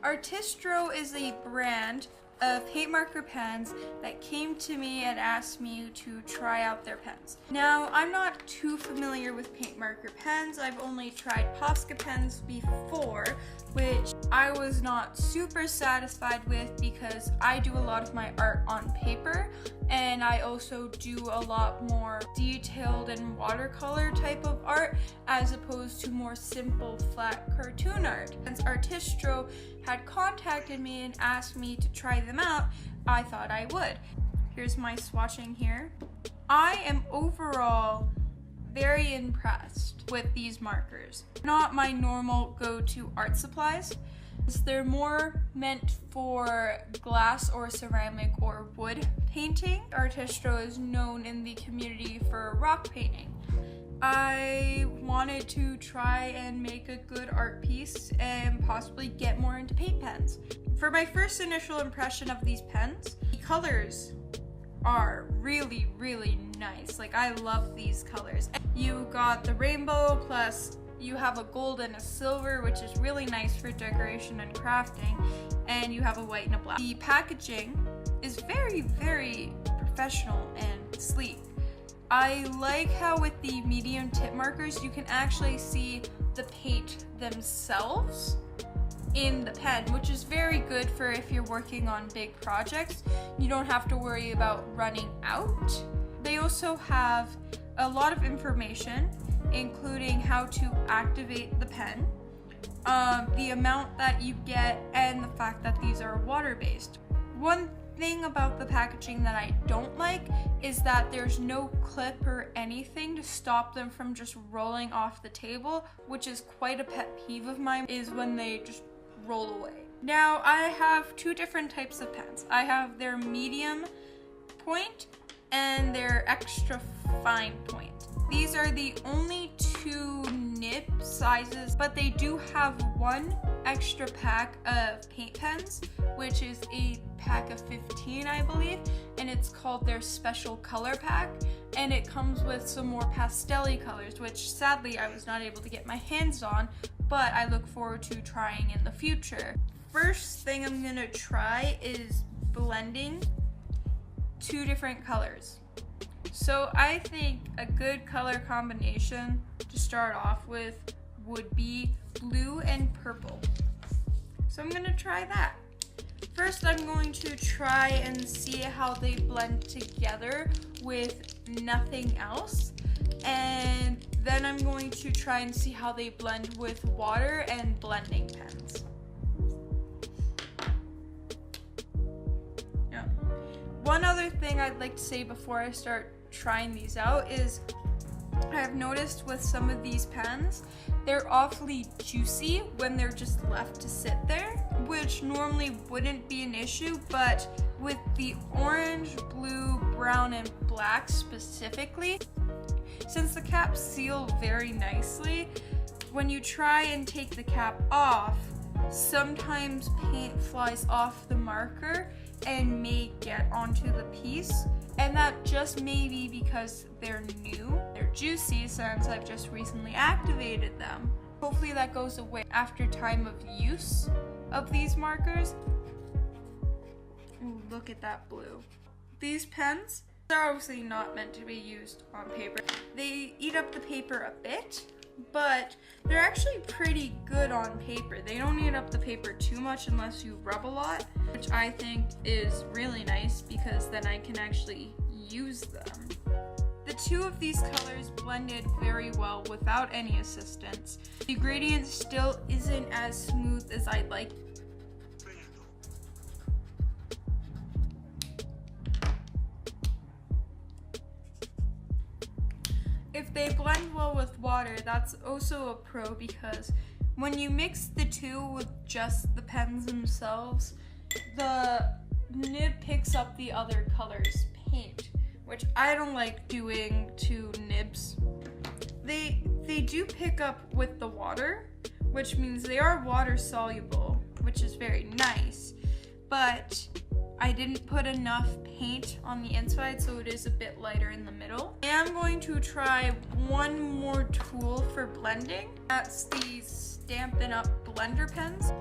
Artistro is a brand of paint marker pens that came to me and asked me to try out their pens. Now, I'm not too familiar with paint marker pens. I've only tried POSCA pens before, which I was not super satisfied with because I do a lot of my art on paper, and I also do a lot more detailed and watercolor type of art as opposed to more simple flat cartoon art. Since Artistro had contacted me and asked me to try them out, I thought I would. Here's my swatching here. I am overall very impressed with these markers. Not my normal go-to art supplies. They're more meant for glass or ceramic or wood painting. Artistro is known in the community for rock painting. I wanted to try and make a good art piece and possibly get more into paint pens. For my first initial impression of these pens, the colors are really, really nice. Like, I love these colors. You got the rainbow, plus you have a gold and a silver, which is really nice for decoration and crafting, and you have a white and a black. The packaging is very, very professional and sleek. I like how with the medium tip markers, you can actually see the paint themselves in the pen, which is very good for if you're working on big projects. You don't have to worry about running out. They also have a lot of information, including how to activate the pen, the amount that you get, and the fact that these are water-based. One thing about the packaging that I don't like is that there's no clip or anything to stop them from just rolling off the table, which is quite a pet peeve of mine, is when they just roll away. Now, I have two different types of pens. I have their medium point and their extra fine point. These are the only two nib sizes, but they do have one extra pack of paint pens, which is a pack of 15, I believe, and it's called their special color pack, and it comes with some more pastel-y colors, which sadly I was not able to get my hands on, but I look forward to trying in the future. First thing I'm gonna try is blending two different colors. So I think a good color combination to start off with would be blue and purple. So I'm gonna try that. First, I'm going to try and see how they blend together with nothing else. And then I'm going to try and see how they blend with water and blending pens. Yeah. One other thing I'd like to say before I start trying these out is I've noticed with some of these pens, they're awfully juicy when they're just left to sit there, which normally wouldn't be an issue, but with the orange, blue, brown, and black specifically, since the caps seal very nicely, when you try and take the cap off, sometimes paint flies off the marker and may get onto the piece. And that just may be because they're new, they're juicy since I've just recently activated them. Hopefully that goes away after time of use of these markers. Ooh, look at that blue. These pens are obviously not meant to be used on paper. They eat up the paper a bit, but they're actually pretty good on paper. They don't eat up the paper too much unless you rub a lot, which I think is really nice because then I can actually use them. The two of these colors blended very well without any assistance. The gradient still isn't as smooth as I'd like. If they blend well with water, that's also a pro because when you mix the two with just the pens themselves, the nib picks up the other color's paint, which I don't like doing to nibs. They do pick up with the water, which means they are water soluble, which is very nice, but I didn't put enough paint on the inside, so it is a bit lighter in the middle. I am going to try one more tool for blending. That's the Stampin' Up! Blender pens.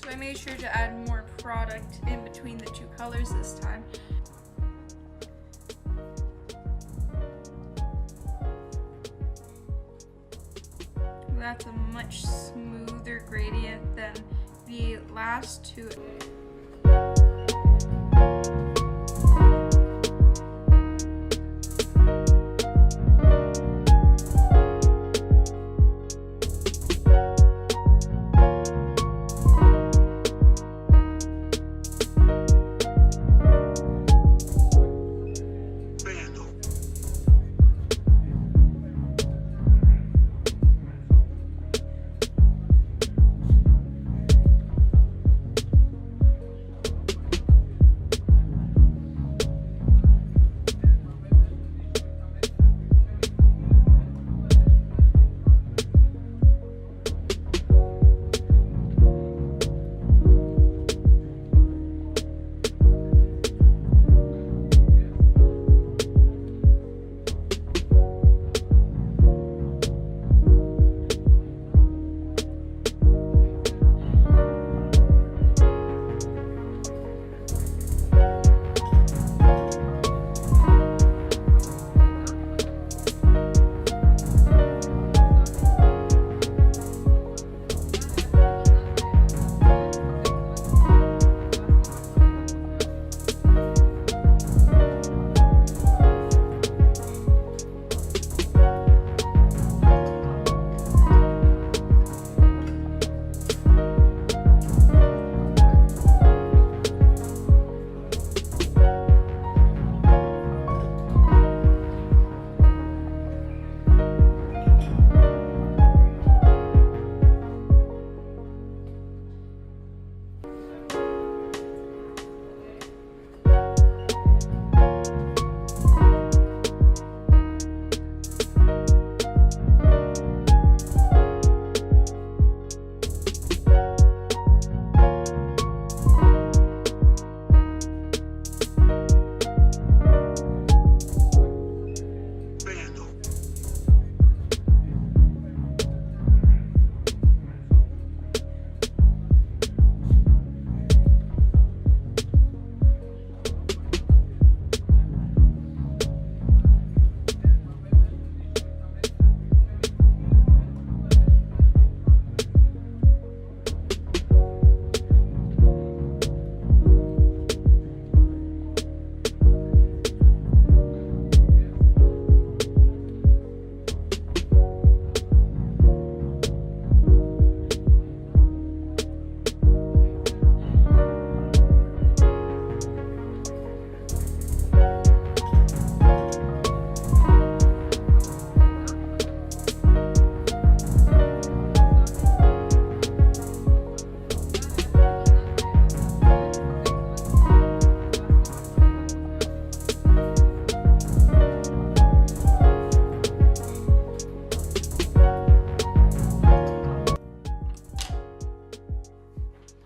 So I made sure to add more product in between the two colors this time. That's a much smoother gradient than the last two.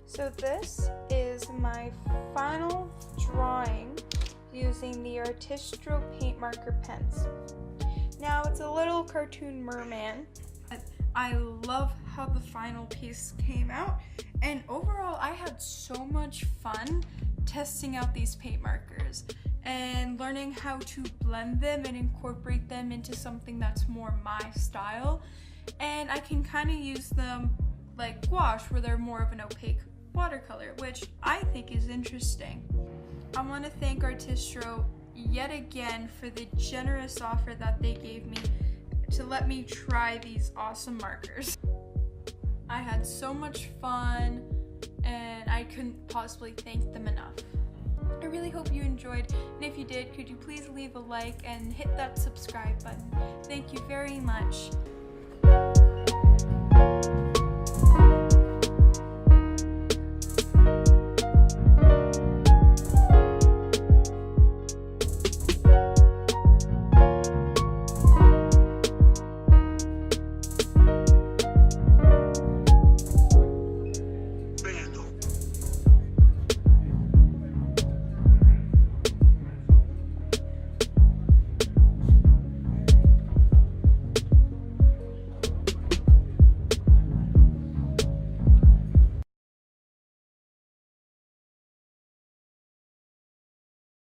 So this is my final drawing using the Artistro paint marker pens. Now it's a little cartoon merman. I love how the final piece came out, and overall I had so much fun testing out these paint markers and learning how to blend them and incorporate them into something that's more my style. And I can kind of use them like gouache, where they're more of an opaque watercolor, which I think is interesting. I want to thank Artistro yet again for the generous offer that they gave me to let me try these awesome markers. I had so much fun and I couldn't possibly thank them enough. I really hope you enjoyed, and if you did, could you please leave a like and hit that subscribe button. Thank you very much.